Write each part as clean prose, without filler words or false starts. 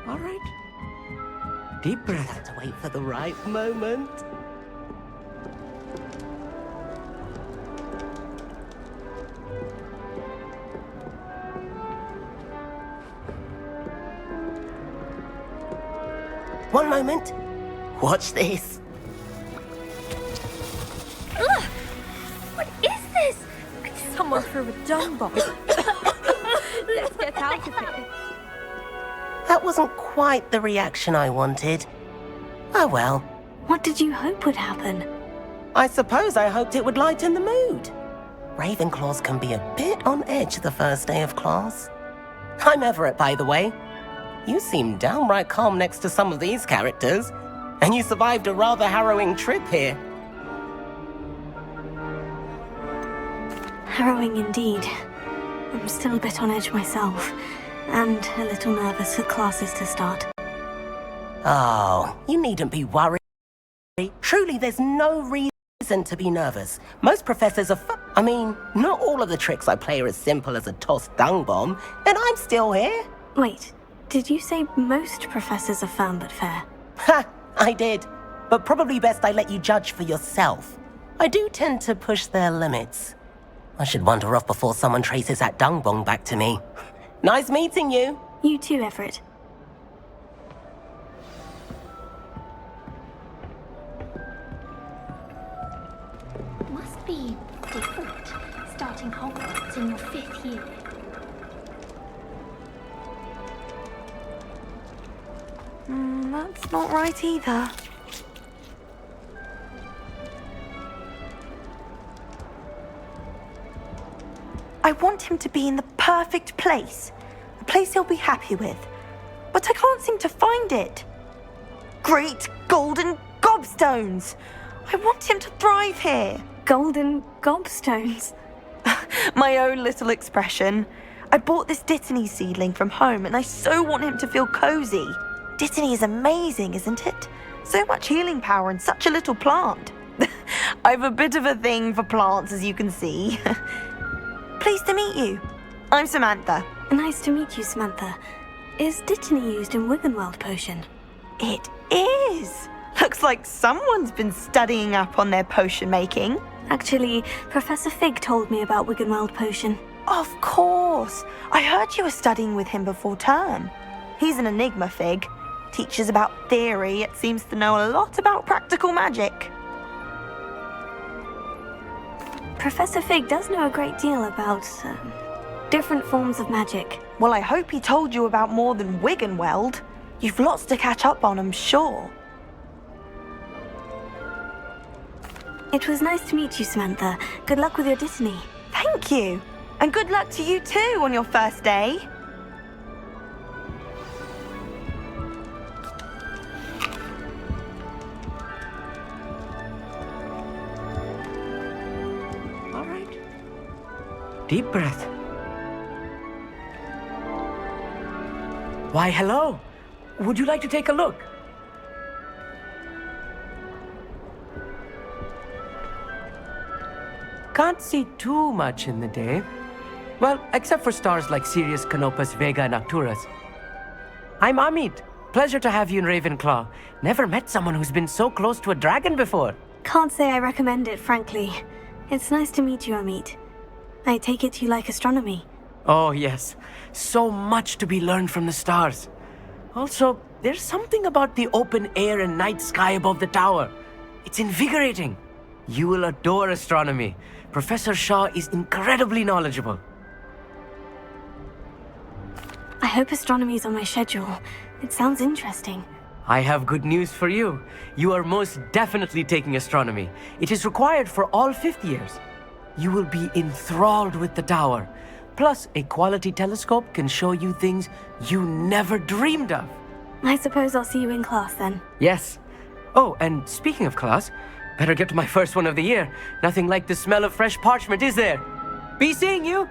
All right. Deep breath. Just have to wait for the right moment. One moment. Watch this. Ugh! What is this? Someone threw a dung bomb. Let's get out of here. That wasn't quite the reaction I wanted. Oh well. What did you hope would happen? I suppose I hoped it would lighten the mood. Ravenclaws can be a bit on edge the first day of class. I'm Everett, by the way. You seem downright calm next to some of these characters, and you survived a rather harrowing trip here. Harrowing indeed. I'm still a bit on edge myself, and a little nervous for classes to start. Oh, you needn't be worried. Truly, there's no reason to be nervous. Most professors are I mean, not all of the tricks I play are as simple as a tossed dung bomb, and I'm still here. Wait, did you say most professors are firm but fair? Ha, I did. But probably best I let you judge for yourself. I do tend to push their limits. I should wander off before someone traces that dung bomb back to me. Nice meeting you. You too, Everett. Must be different, starting Hogwarts in your 5th year. That's not right either. I want him to be in the perfect place. A place he'll be happy with. But I can't seem to find it. Great golden gobstones! I want him to thrive here. Golden gobstones. My own little expression. I bought this Dittany seedling from home and I so want him to feel cozy. Dittany is amazing, isn't it? So much healing power in such a little plant. I've a bit of a thing for plants, as you can see. Pleased to meet you. I'm Samantha. Nice to meet you, Samantha. Is Dittany used in Wiggenweld potion? It is. Looks like someone's been studying up on their potion making. Actually, Professor Fig told me about Wiggenweld potion. Of course. I heard you were studying with him before term. He's an enigma, Fig. Teaches about theory, yet seems to know a lot about practical magic. Professor Fig does know a great deal about different forms of magic. Well, I hope he told you about more than Wiggenweld. You've lots to catch up on, I'm sure. It was nice to meet you, Samantha. Good luck with your Dittany. Thank you. And good luck to you too on your first day. All right. Deep breath. Why, hello. Would you like to take a look? Can't see too much in the day. Well, except for stars like Sirius, Canopus, Vega, and Arcturus. I'm Amit. Pleasure to have you in Ravenclaw. Never met someone who's been so close to a dragon before. Can't say I recommend it, frankly. It's nice to meet you, Amit. I take it you like astronomy. Oh, yes. So much to be learned from the stars. Also, there's something about the open air and night sky above the tower. It's invigorating. You will adore astronomy. Professor Shaw is incredibly knowledgeable. I hope astronomy's on my schedule. It sounds interesting. I have good news for you. You are most definitely taking astronomy. It is required for all 5th years. You will be enthralled with the tower. Plus, a quality telescope can show you things you never dreamed of. I suppose I'll see you in class then. Yes. Oh, and speaking of class, better get to my first one of the year. Nothing like the smell of fresh parchment, is there? Be seeing you!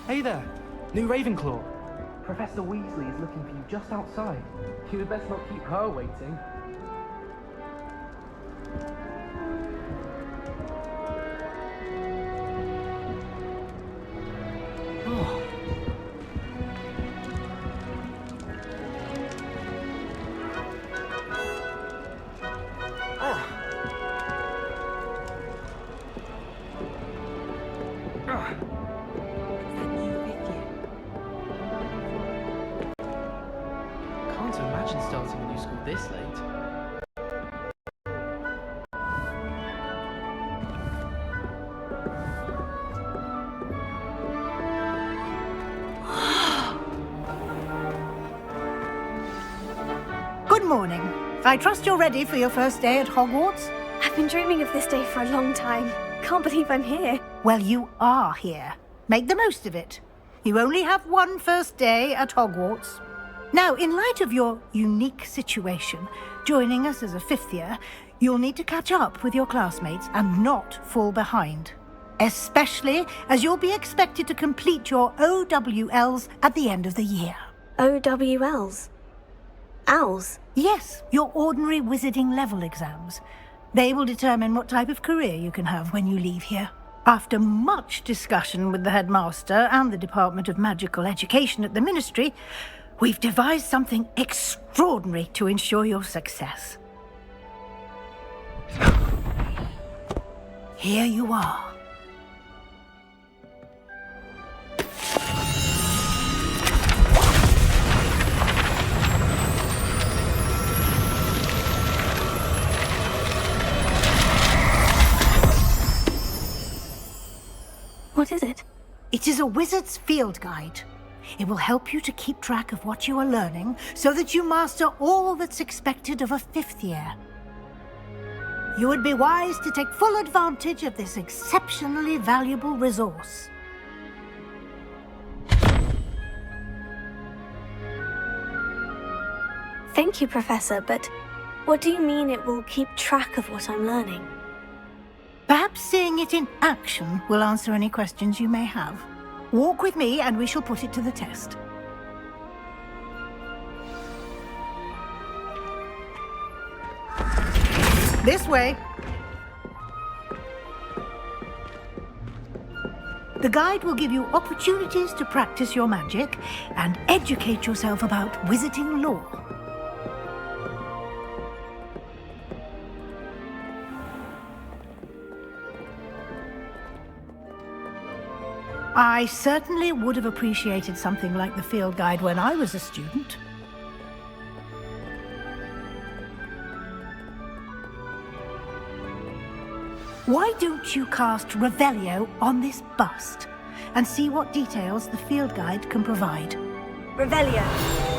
Hey there, new Ravenclaw. Professor Weasley is looking for you just outside. You had best not keep her waiting. to imagine starting a new school this late. Good morning. I trust you're ready for your first day at Hogwarts? I've been dreaming of this day for a long time. Can't believe I'm here. Well, you are here. Make the most of it. You only have one first day at Hogwarts. Now, in light of your unique situation, joining us as a fifth year, you'll need to catch up with your classmates and not fall behind. Especially as you'll be expected to complete your OWLs at the end of the year. OWLs? Owls? Yes, your ordinary wizarding level exams. They will determine what type of career you can have when you leave here. After much discussion with the headmaster and the Department of Magical Education at the Ministry, we've devised something extraordinary to ensure your success. Here you are. What is it? It is a wizard's field guide. It will help you to keep track of what you are learning so that you master all that's expected of a fifth year. You would be wise to take full advantage of this exceptionally valuable resource. Thank you, Professor, but what do you mean it will keep track of what I'm learning? Perhaps seeing it in action will answer any questions you may have. Walk with me and we shall put it to the test. This way. The guide will give you opportunities to practice your magic and educate yourself about wizarding lore. I certainly would have appreciated something like the field guide when I was a student. Why don't you cast Revelio on this bust and see what details the field guide can provide? Revelio.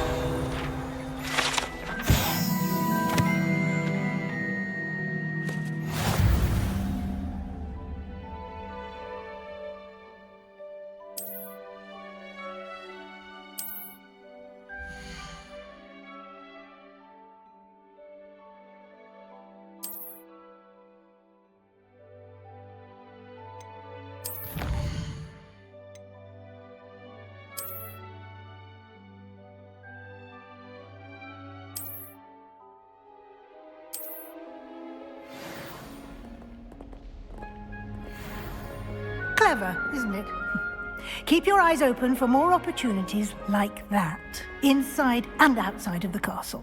Clever, isn't it? Keep your eyes open for more opportunities like that, inside and outside of the castle.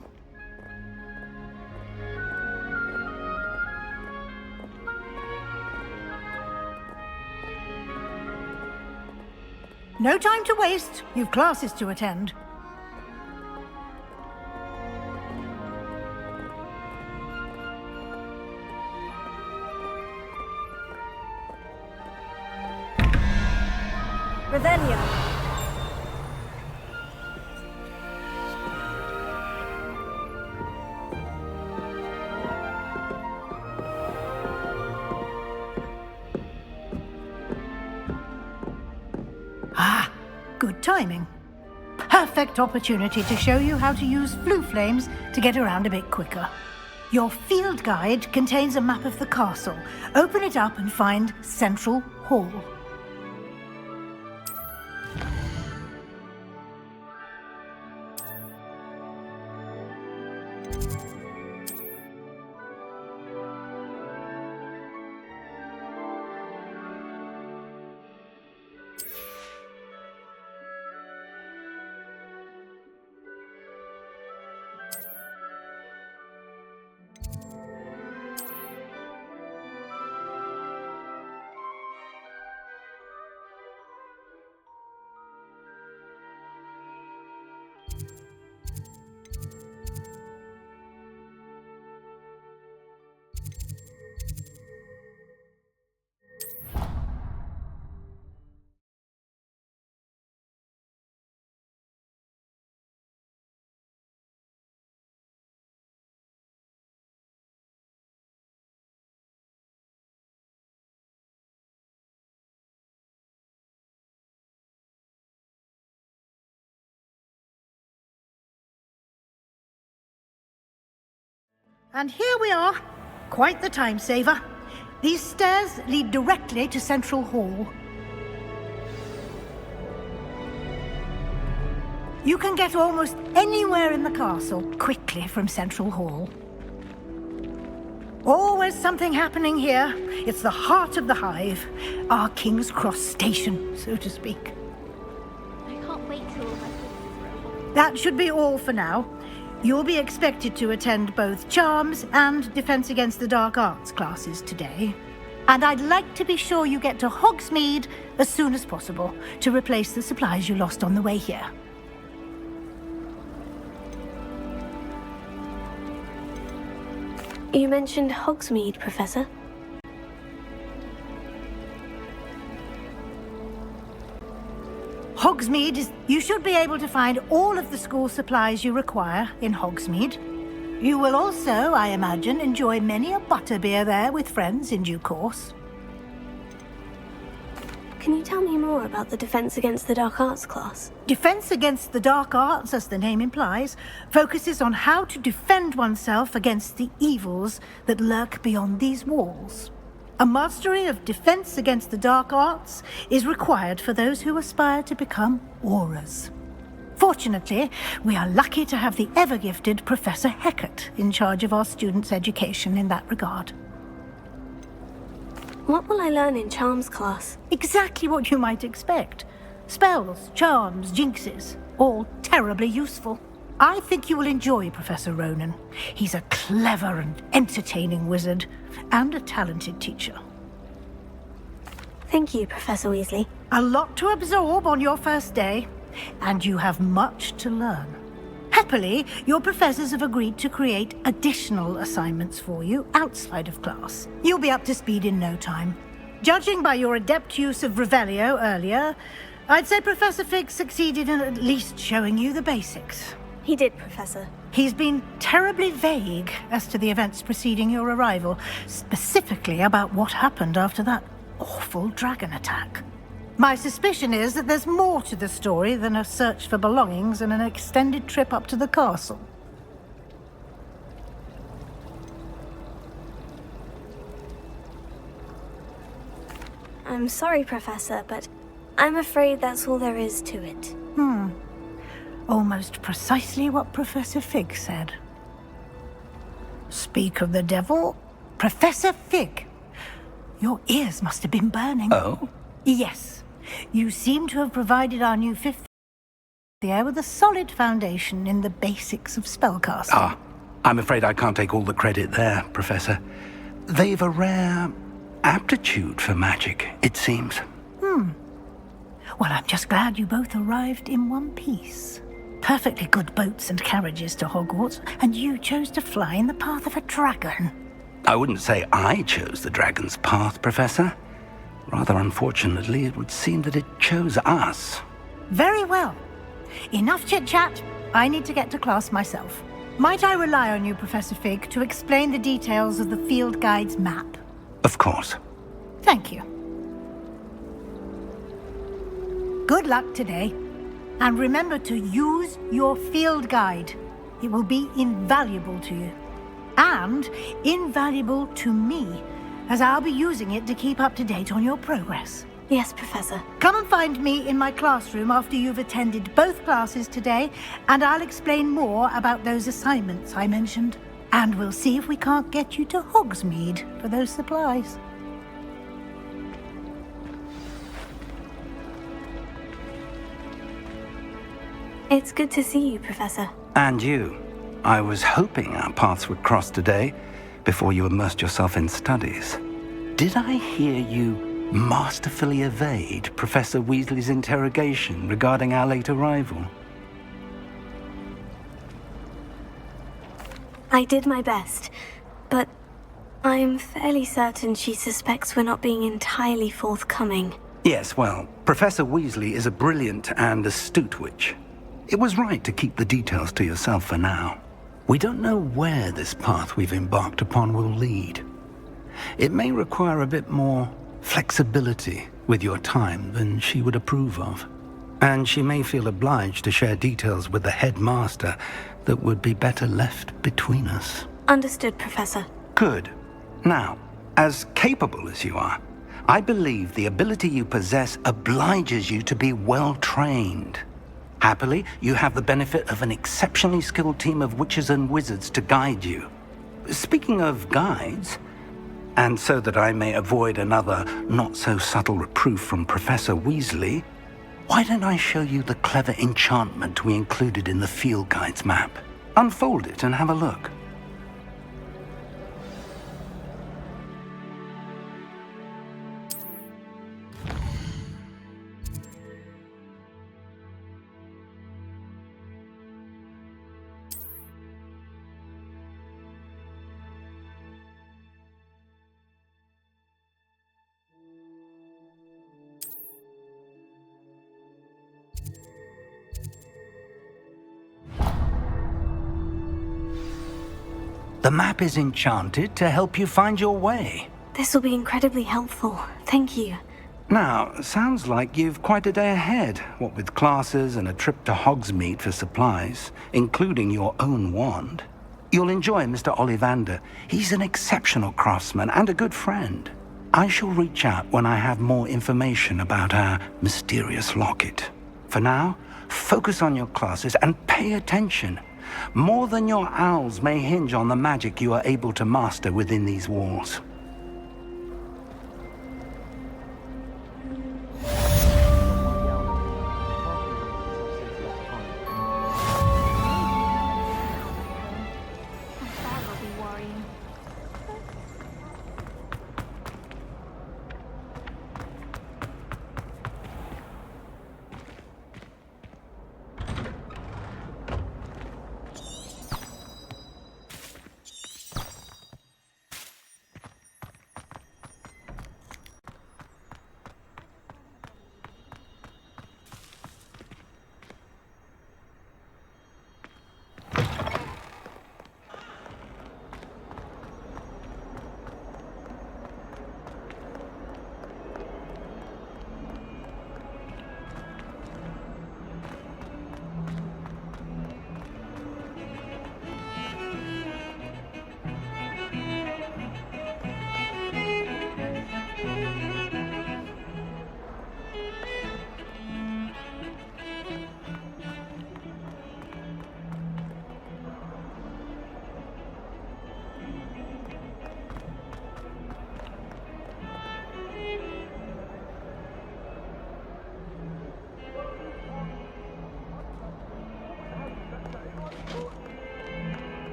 No time to waste. You've classes to attend. Revelio. Ah, good timing. Perfect opportunity to show you how to use flue flames to get around a bit quicker. Your field guide contains a map of the castle. Open it up and find Central Hall. And here we are. Quite the time saver. These stairs lead directly to Central Hall. You can get almost anywhere in the castle quickly from Central Hall. Always something happening here. It's the heart of the hive. Our King's Cross station, so to speak. I can't wait till all my quizzes are over. That should be all for now. You'll be expected to attend both Charms and Defense Against the Dark Arts classes today. And I'd like to be sure you get to Hogsmeade as soon as possible to replace the supplies you lost on the way here. You mentioned Hogsmeade, Professor. Hogsmeade is... You should be able to find all of the school supplies you require in Hogsmeade. You will also, I imagine, enjoy many a butterbeer there with friends in due course. Can you tell me more about the Defense Against the Dark Arts class? Defense Against the Dark Arts, as the name implies, focuses on how to defend oneself against the evils that lurk beyond these walls. A mastery of Defense Against the Dark Arts is required for those who aspire to become Aurors. Fortunately, we are lucky to have the ever-gifted Professor Hecat in charge of our students' education in that regard. What will I learn in Charms class? Exactly what you might expect. Spells, charms, jinxes, all terribly useful. I think you will enjoy Professor Ronan. He's a clever and entertaining wizard, and a talented teacher. Thank you, Professor Weasley. A lot to absorb on your first day, and you have much to learn. Happily, your professors have agreed to create additional assignments for you outside of class. You'll be up to speed in no time. Judging by your adept use of Revelio earlier, I'd say Professor Fig succeeded in at least showing you the basics. He did, Professor. He's been terribly vague as to the events preceding your arrival, specifically about what happened after that awful dragon attack. My suspicion is that there's more to the story than a search for belongings and an extended trip up to the castle. I'm sorry, Professor, but I'm afraid that's all there is to it. Almost precisely what Professor Fig said. Speak of the devil, Professor Fig. Your ears must have been burning. Oh? Yes. You seem to have provided our new fifth year with a solid foundation in the basics of spellcasting. Ah, I'm afraid I can't take all the credit there, Professor. They've a rare aptitude for magic, it seems. Well, I'm just glad you both arrived in one piece. Perfectly good boats and carriages to Hogwarts, and you chose to fly in the path of a dragon. I wouldn't say I chose the dragon's path, Professor. Rather unfortunately, it would seem that it chose us. Very well. Enough chit-chat. I need to get to class myself. Might I rely on you, Professor Fig, to explain the details of the field guide's map? Of course. Thank you. Good luck today. And remember to use your field guide. It will be invaluable to you. And invaluable to me, as I'll be using it to keep up to date on your progress. Yes, Professor. Come and find me in my classroom after you've attended both classes today, and I'll explain more about those assignments I mentioned. And we'll see if we can't get you to Hogsmeade for those supplies. It's good to see you, Professor. And you. I was hoping our paths would cross today, before you immersed yourself in studies. Did I hear you masterfully evade Professor Weasley's interrogation regarding our late arrival? I did my best, but I'm fairly certain she suspects we're not being entirely forthcoming. Yes, well, Professor Weasley is a brilliant and astute witch. It was right to keep the details to yourself for now. We don't know where this path we've embarked upon will lead. It may require a bit more flexibility with your time than she would approve of. And she may feel obliged to share details with the headmaster that would be better left between us. Understood, Professor. Good. Now, as capable as you are, I believe the ability you possess obliges you to be well trained. Happily, you have the benefit of an exceptionally skilled team of witches and wizards to guide you. Speaking of guides, and so that I may avoid another not-so-subtle reproof from Professor Weasley, why don't I show you the clever enchantment we included in the field guide's map? Unfold it and have a look. The map is enchanted to help you find your way. This will be incredibly helpful. Thank you. Now, sounds like you've quite a day ahead, what with classes and a trip to Hogsmeade for supplies, including your own wand. You'll enjoy Mr. Ollivander. He's an exceptional craftsman and a good friend. I shall reach out when I have more information about our mysterious locket. For now, focus on your classes and pay attention. More than your owls may hinge on the magic you are able to master within these walls.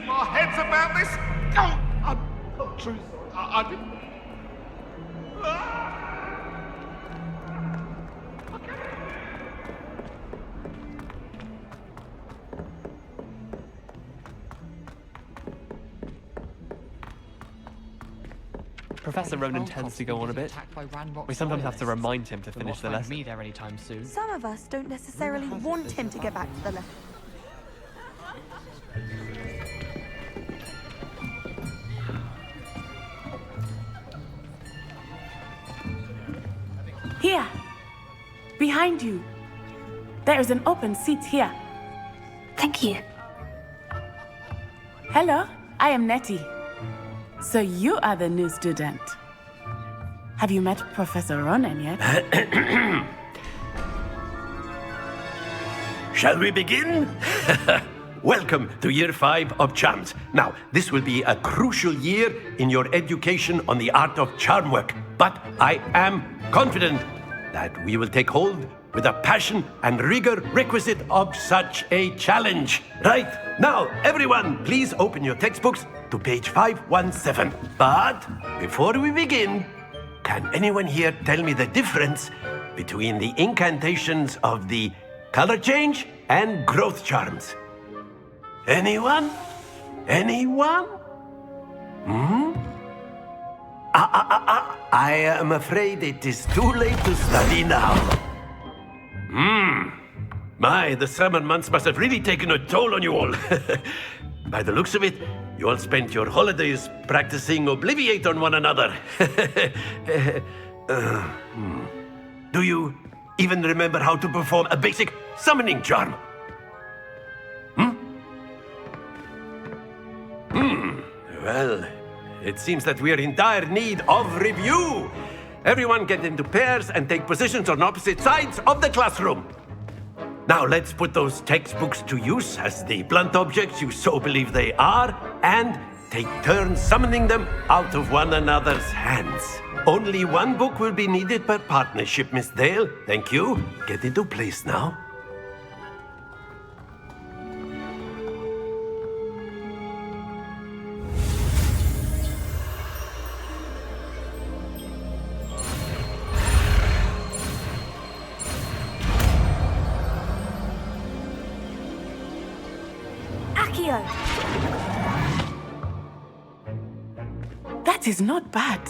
Our heads about this? Oh, truth. I didn't. Professor Ronan tends to go on a bit. We sometimes have to remind him to finish the lesson. Me there anytime soon. Some of us don't necessarily want him to get back to the lesson. Here, behind you. There is an open seat here. Thank you. Hello, I am Nettie. So you are the new student. Have you met Professor Ronan yet? Shall we begin? Welcome to Year 5 of Charms. Now, this will be a crucial year in your education on the art of charm work, but I am confident that we will take hold with the passion and rigor requisite of such a challenge. Right, now, everyone, please open your textbooks to page 517. But before we begin, can anyone here tell me the difference between the incantations of the color change and growth charms? Anyone? Anyone? I am afraid it is too late to study now. My, the summer months must have really taken a toll on you all. By the looks of it, you all spent your holidays practicing Obliviate on one another. Do you even remember how to perform a basic summoning charm? Well, it seems that we are in dire need of review. Everyone get into pairs and take positions on opposite sides of the classroom. Now let's put those textbooks to use as the blunt objects you so believe they are, and take turns summoning them out of one another's hands. Only one book will be needed per partnership, Miss Dale. Thank you. Get into place now. Accio! That is not bad.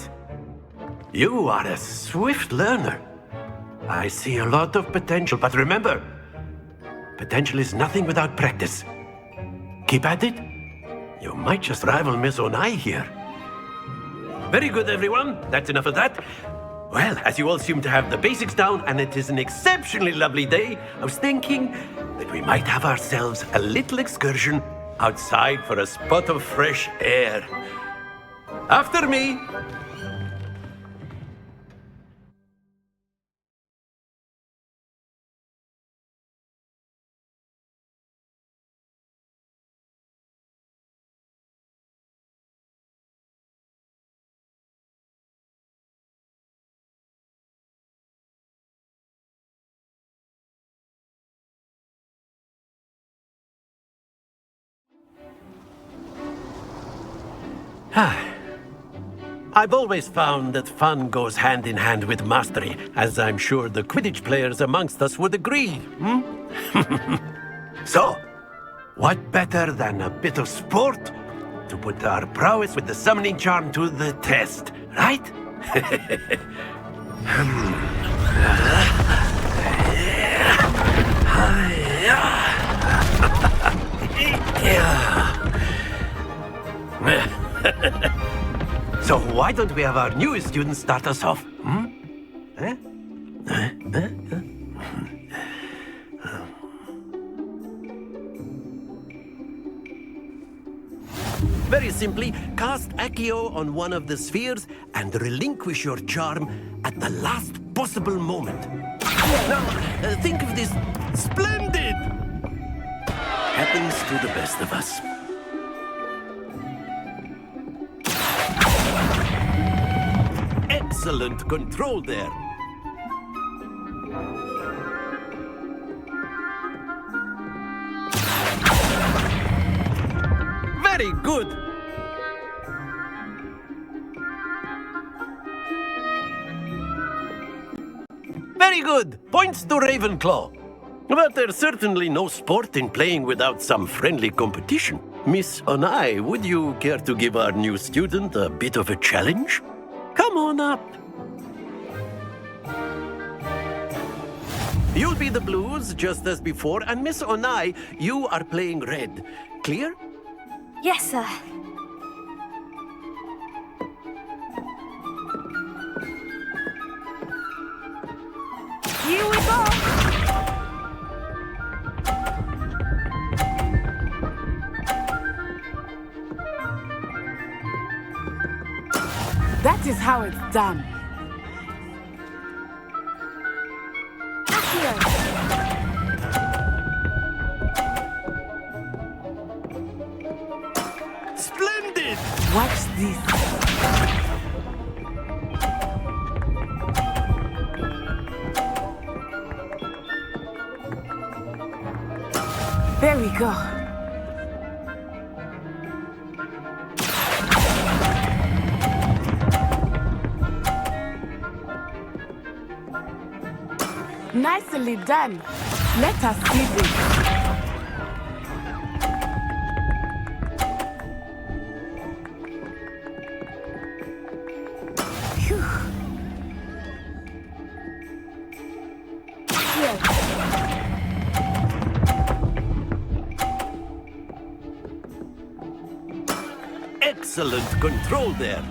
You are a swift learner. I see a lot of potential, but remember, potential is nothing without practice. Keep at it. You might just rival Miss Onai here. Very good, everyone. That's enough of that. Well, as you all seem to have the basics down, and it is an exceptionally lovely day, I was thinking that we might have ourselves a little excursion outside for a spot of fresh air. After me. I've always found that fun goes hand in hand with mastery, as I'm sure the Quidditch players amongst us would agree. So, what better than a bit of sport to put our prowess with the summoning charm to the test, right? So why don't we have our newest student start us off? Very simply, cast Accio on one of the spheres and relinquish your charm at the last possible moment. Now, think of this. Splendid! Happens to the best of us. Excellent control there. Very good. Very good. Points to Ravenclaw. But there's certainly no sport in playing without some friendly competition. Miss Onai, would you care to give our new student a bit of a challenge? Come on up. You'll be the blues, just as before, and Miss Onai, you are playing red. Clear? Yes, sir. Here we go! That is how it's done. Accio! Splendid! Watch this. There we go. Nicely done. Let us see this. Phew. Excellent control there.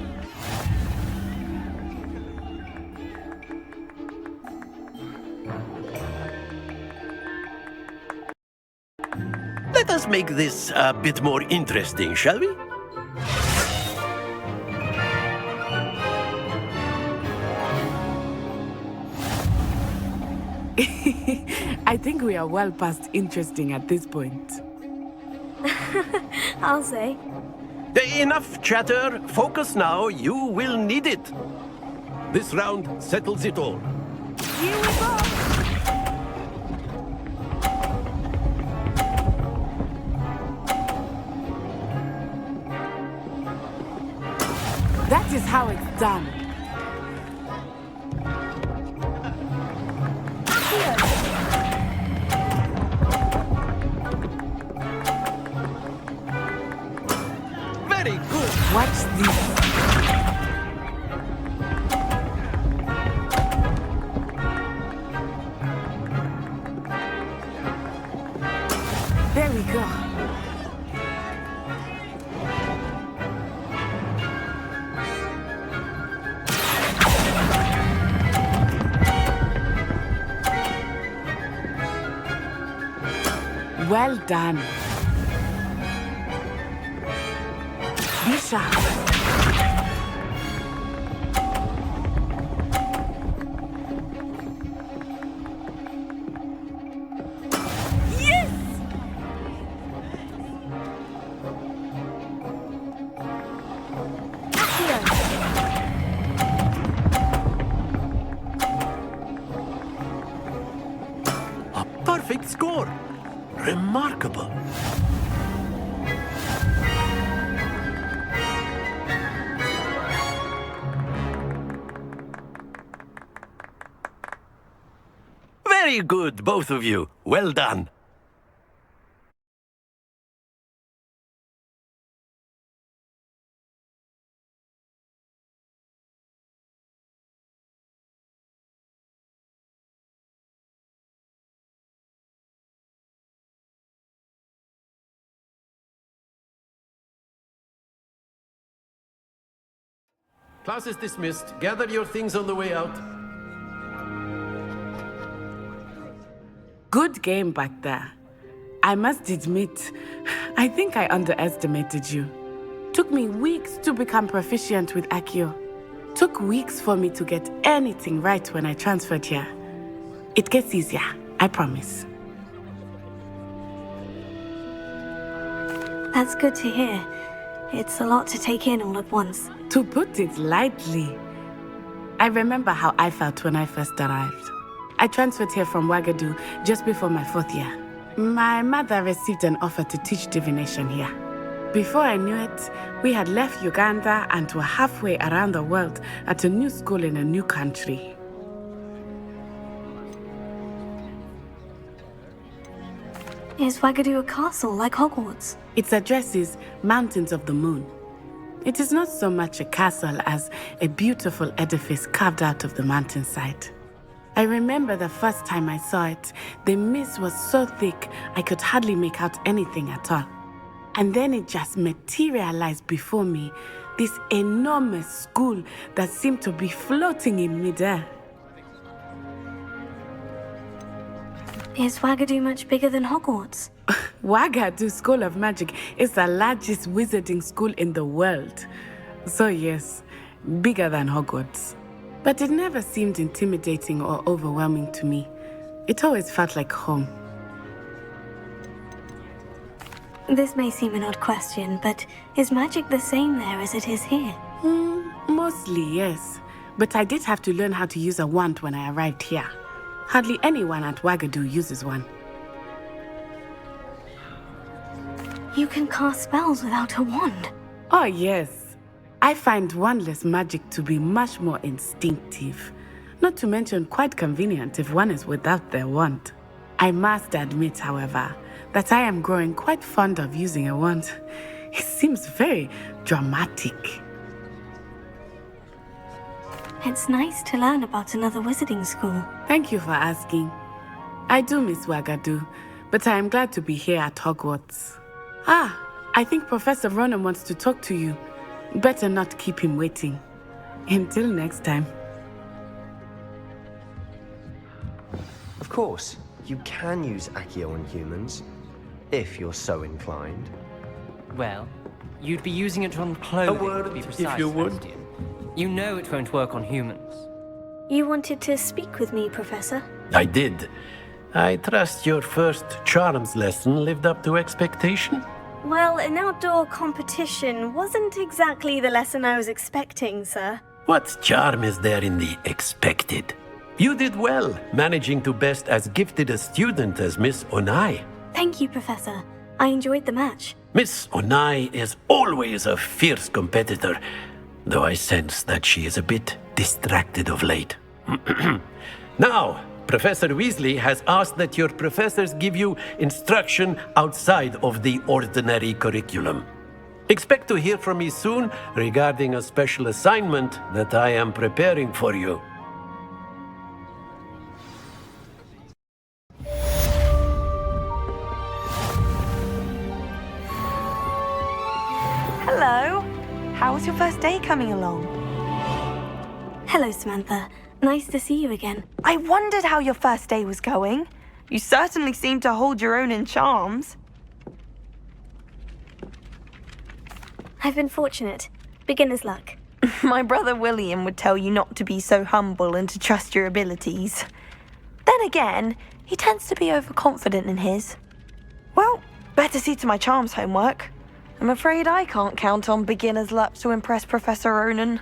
Let us make this a bit more interesting, shall we? I think we are well past interesting at this point. I'll say. Enough chatter. Focus now. You will need it. This round settles it all. Here we go! That is how it's done. Very good. Watch this. There we go. Well done. Be sharp. Yes! A perfect score. Remarkable. Very good, both of you. Well done. Class is dismissed. Gather your things on the way out. Good game back there. I must admit, I think I underestimated you. Took me weeks to become proficient with Accio. Took weeks for me to get anything right when I transferred here. It gets easier, I promise. That's good to hear. It's a lot to take in all at once. To put it lightly, I remember how I felt when I first arrived. I transferred here from Ouagadougou just before my 4th year. My mother received an offer to teach divination here. Before I knew it, we had left Uganda and were halfway around the world at a new school in a new country. Is Ouagadougou a castle like Hogwarts? Its address is Mountains of the Moon. It is not so much a castle as a beautiful edifice carved out of the mountainside. I remember the first time I saw it, the mist was so thick I could hardly make out anything at all. And then it just materialized before me, this enormous school that seemed to be floating in midair. Is Ouagadougou much bigger than Hogwarts? Ouagadougou School of Magic is the largest wizarding school in the world. So yes, bigger than Hogwarts. But it never seemed intimidating or overwhelming to me. It always felt like home. This may seem an odd question, but is magic the same there as it is here? Mostly, yes. But I did have to learn how to use a wand when I arrived here. Hardly anyone at Ouagadougou uses one. You can cast spells without a wand? Oh, yes. I find wandless magic to be much more instinctive. Not to mention quite convenient if one is without their wand. I must admit, however, that I am growing quite fond of using a wand. It seems very dramatic. It's nice to learn about another wizarding school. Thank you for asking. I do miss Ouagadougou, but I am glad to be here at Hogwarts. I think Professor Ronan wants to talk to you. Better not keep him waiting. Until next time. Of course, you can use Accio on humans, if you're so inclined. Well, you'd be using it on clothing, to be precise, if you would. Bastian. You know it won't work on humans. You wanted to speak with me, Professor? I did. I trust your first charms lesson lived up to expectation? Well, an outdoor competition wasn't exactly the lesson I was expecting, sir. What charm is there in the expected? You did well, managing to best as gifted a student as Miss Onai. Thank you, Professor. I enjoyed the match. Miss Onai is always a fierce competitor, though I sense that she is a bit distracted of late. Now, Professor Weasley has asked that your professors give you instruction outside of the ordinary curriculum. Expect to hear from me soon regarding a special assignment that I am preparing for you. Hello. How was your first day coming along? Hello, Samantha. Nice to see you again. I wondered how your first day was going. You certainly seem to hold your own in charms. I've been fortunate. Beginner's luck. My brother William would tell you not to be so humble and to trust your abilities. Then again, he tends to be overconfident in his. Well, better see to my charms homework. I'm afraid I can't count on beginner's luck to impress Professor Ronan.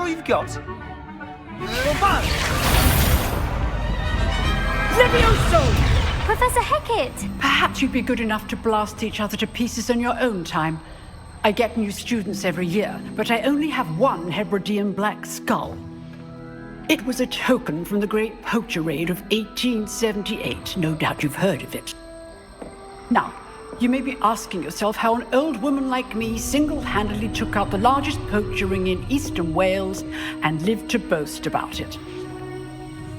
all you've got? Levioso! Professor Hecat! Perhaps you'd be good enough to blast each other to pieces in your own time. I get new students every year, but I only have one Hebridean black skull. It was a token from the Great Poacher Raid of 1878. No doubt you've heard of it. Now, you may be asking yourself how an old woman like me single-handedly took out the largest poacher ring in eastern Wales and lived to boast about it.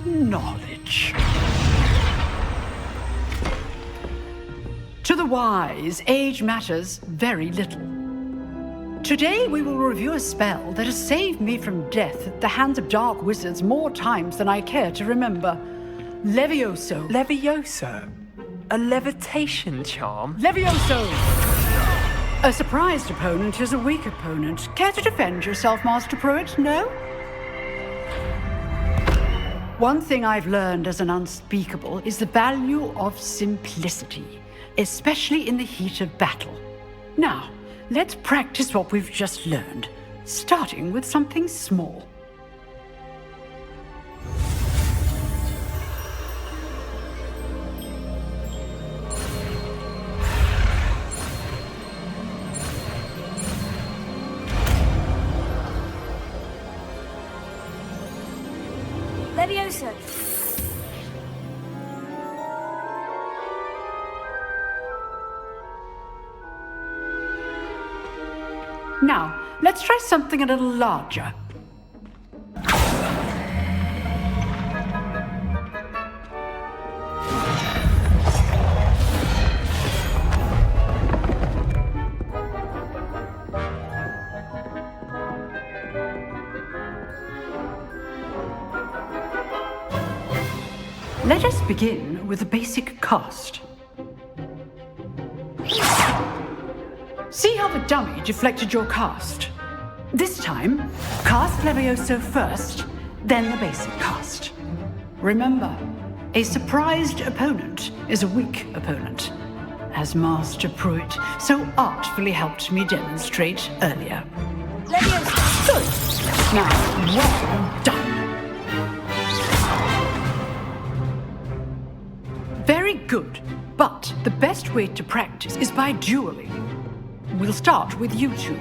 Knowledge. To the wise, age matters very little. Today we will review a spell that has saved me from death at the hands of dark wizards more times than I care to remember. Levioso. Levioso? A levitation charm? Levioso! A surprised opponent is a weak opponent. Care to defend yourself, Master Pruitt? No? One thing I've learned as an unspeakable is the value of simplicity, especially in the heat of battle. Now, let's practice what we've just learned, starting with something small. Levioso! Now, let's try something a little larger. Let us begin with a basic cast. See how the dummy deflected your cast? This time, cast Levioso first, then the basic cast. Remember, a surprised opponent is a weak opponent, as Master Pruitt so artfully helped me demonstrate earlier. Levioso! Good. Now, well done. Very good, but the best way to practice is by dueling. We'll start with you two.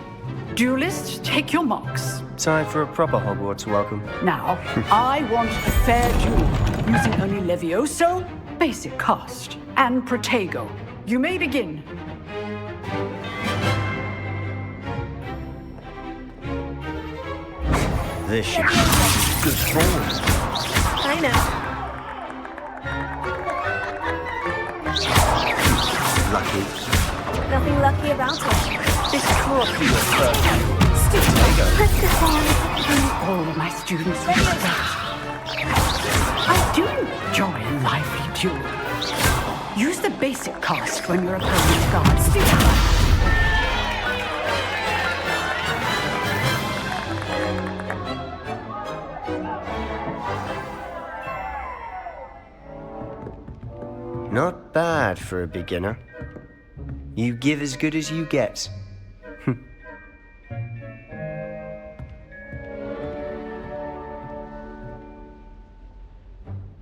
Duelists, take your marks. Time for a proper Hogwarts welcome. Now, I want a fair duel, using only Levioso, basic cast, and Protego. You may begin. This should be good form. I know. Lucky. Nothing lucky about it. This can't be your first. Let's go on. All of my students will respect. I do enjoy a lively duel. Use the basic cast when your opponent's guards do that. Not bad for a beginner. You give as good as you get.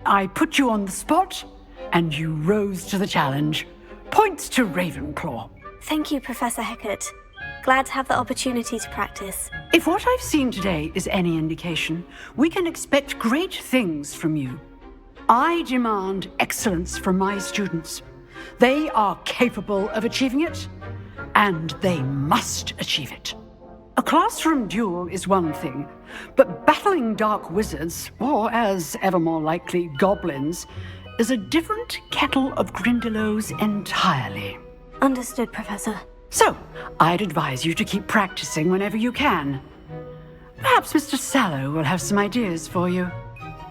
I put you on the spot, and you rose to the challenge. Points to Ravenclaw. Thank you, Professor Hecat. Glad to have the opportunity to practice. If what I've seen today is any indication, we can expect great things from you. I demand excellence from my students. They are capable of achieving it, and they must achieve it. A classroom duel is one thing, but battling dark wizards, or as ever more likely, goblins, is a different kettle of Grindylows entirely. Understood, Professor. So, I'd advise you to keep practicing whenever you can. Perhaps Mr. Sallow will have some ideas for you.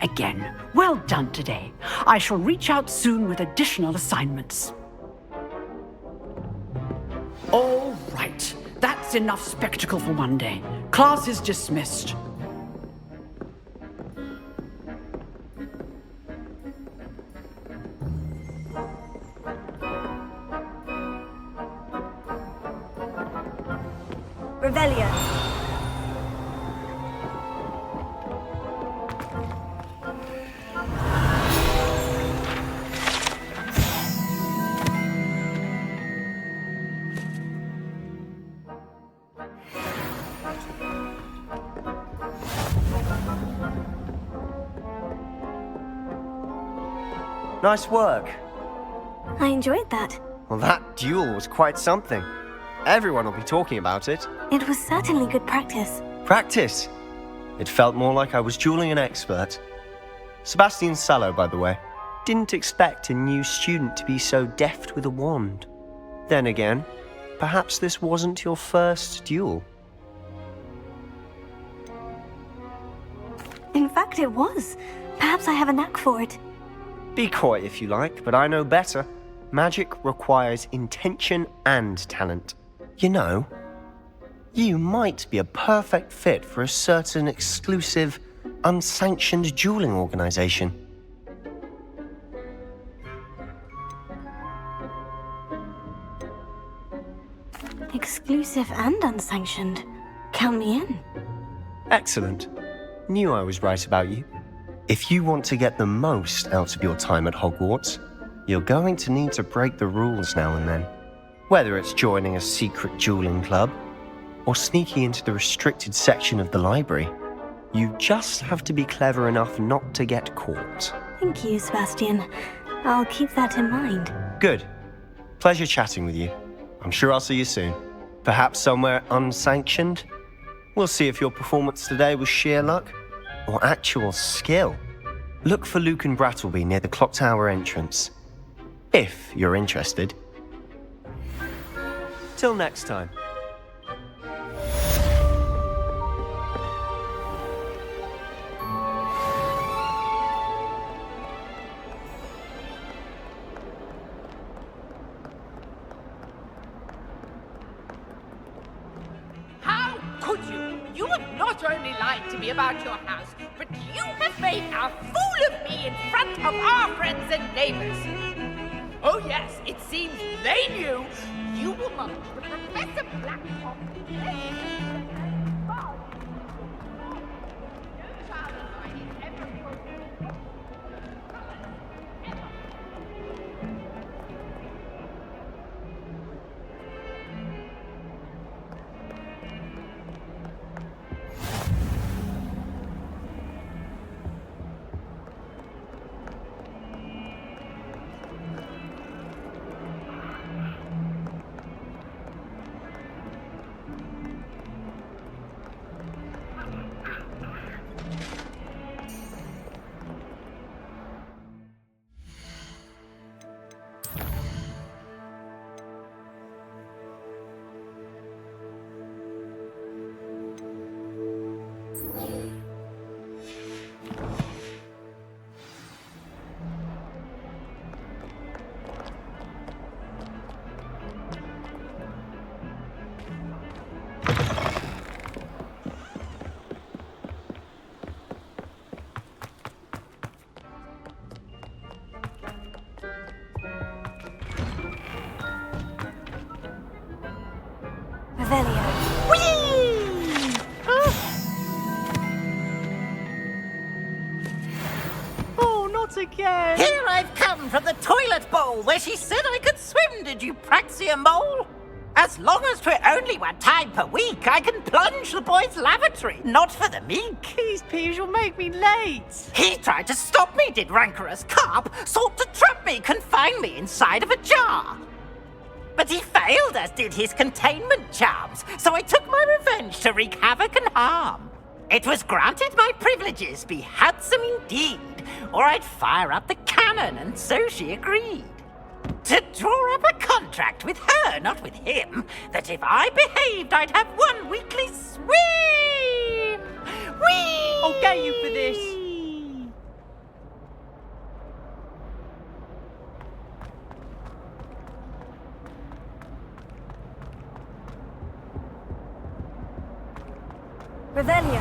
Again, well done today. I shall reach out soon with additional assignments. All right. That's enough spectacle for one day. Class is dismissed. Revelio. Nice work. I enjoyed that. Well, that duel was quite something. Everyone will be talking about it. It was certainly good practice. Practice? It felt more like I was dueling an expert. Sebastian Sallow, by the way. Didn't expect a new student to be so deft with a wand. Then again, perhaps this wasn't your first duel. In fact, it was. Perhaps I have a knack for it. Be coy if you like, but I know better. Magic requires intention and talent. You know, you might be a perfect fit for a certain exclusive, unsanctioned dueling organization. Exclusive and unsanctioned. Count me in. Excellent. Knew I was right about you. If you want to get the most out of your time at Hogwarts, you're going to need to break the rules now and then. Whether it's joining a secret dueling club, or sneaking into the restricted section of the library, you just have to be clever enough not to get caught. Thank you, Sebastian. I'll keep that in mind. Good. Pleasure chatting with you. I'm sure I'll see you soon. Perhaps somewhere unsanctioned? We'll see if your performance today was sheer luck or actual skill. Look for Luke and Brattleby near the clock tower entrance, if you're interested. Till next time. How could you? You have not only lied to me about your house, but you have made a fool of me in front of our friends and neighbors. Oh yes, it seems they knew you were among the Professor Blacktop. Oh, not again! Here I've come from the toilet bowl where she said I could swim, did you praxia mole? As long as 'twere only one time per week, I can plunge the boy's lavatory, not for the meek. These peas will make me late. He tried to stop me, did rancorous carp, sought to trap me, confine me inside of a jar. But he failed, as did his containment charms, so I took my revenge to wreak havoc and harm. It was granted my privileges be handsome indeed, or I'd fire up the cannon, and so she agreed. To draw up a contract with her, not with him, that if I behaved, I'd have one weekly swim! Whee! I'll get you for this. Revelio.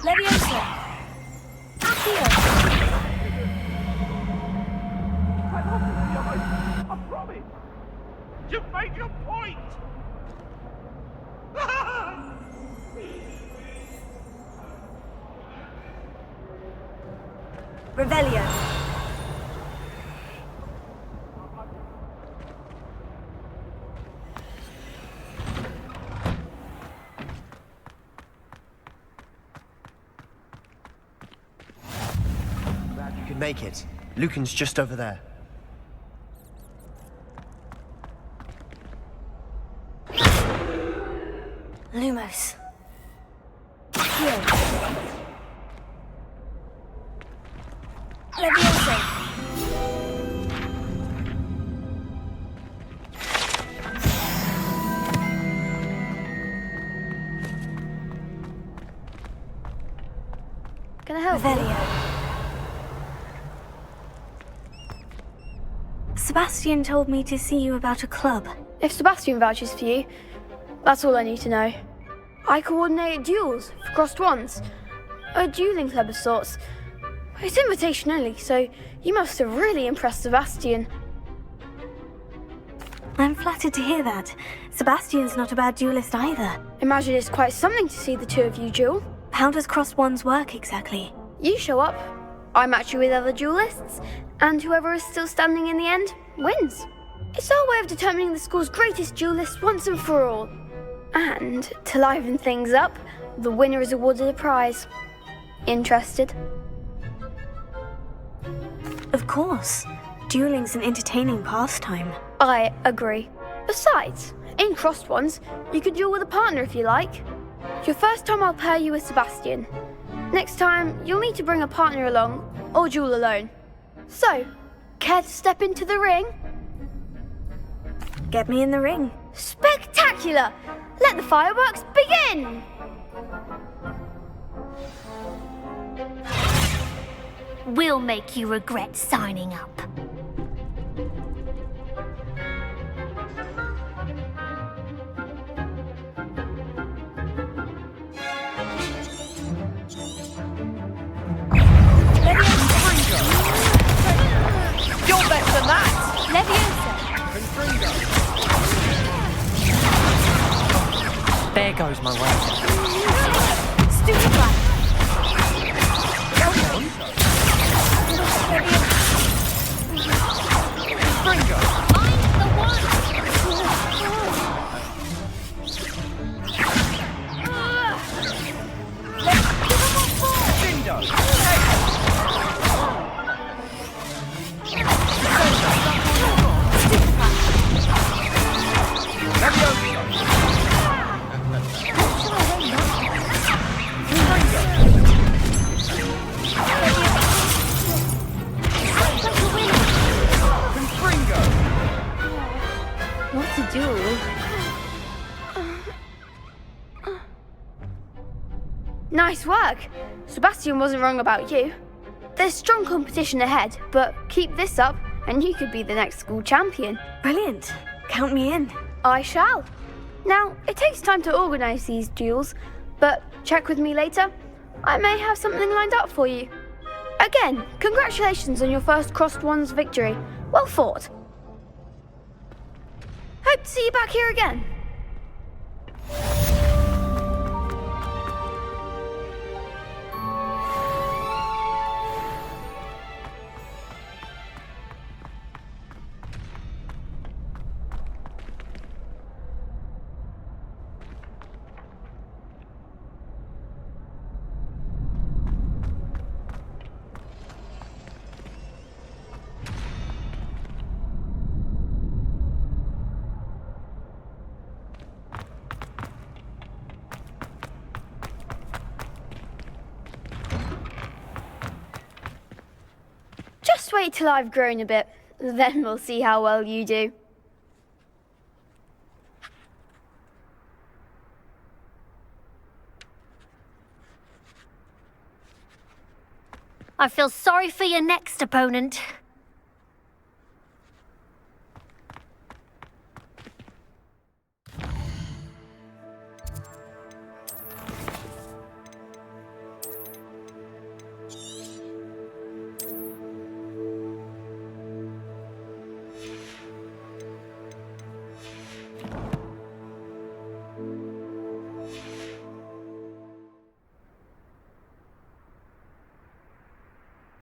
Leviosa. Accio. I promise! You've made your point! Revelio. can make it. Lucan's just over there. Lumos. Leviosa. Can I help? Revelio. Sebastian told me to see you about a club. If Sebastian vouches for you, that's all I need to know. I coordinate duels for crossed wands. A dueling club of sorts. It's invitation only, so you must have really impressed Sebastian. I'm flattered to hear that. Sebastian's not a bad duelist either. Imagine it's quite something to see the two of you duel. How does crossed wands work exactly? You show up, I match you with other duelists, and whoever is still standing in the end wins. It's our way of determining the school's greatest duelist once and for all. And to liven things up, the winner is awarded a prize. Interested? Of course. Dueling's an entertaining pastime. I agree. Besides, in crossed ones, you could duel with a partner if you like. Your first time I'll pair you with Sebastian. Next time, you'll need to bring a partner along, or duel alone. So, care to step into the ring? Get me in the ring. Spectacular! Let the fireworks begin! We'll make you regret signing up. You're better than that! Leviosa! There goes my way. Stupefy! I'm the one! What to do? Nice work! Sebastian wasn't wrong about you. There's strong competition ahead, but keep this up and you could be the next school champion. Brilliant. Count me in. I shall. Now, it takes time to organise these duels, but check with me later. I may have something lined up for you. Again, congratulations on your first crossed wands victory. Well fought. Hope to see you back here again. Just wait till I've grown a bit, then we'll see how well you do. I feel sorry for your next opponent.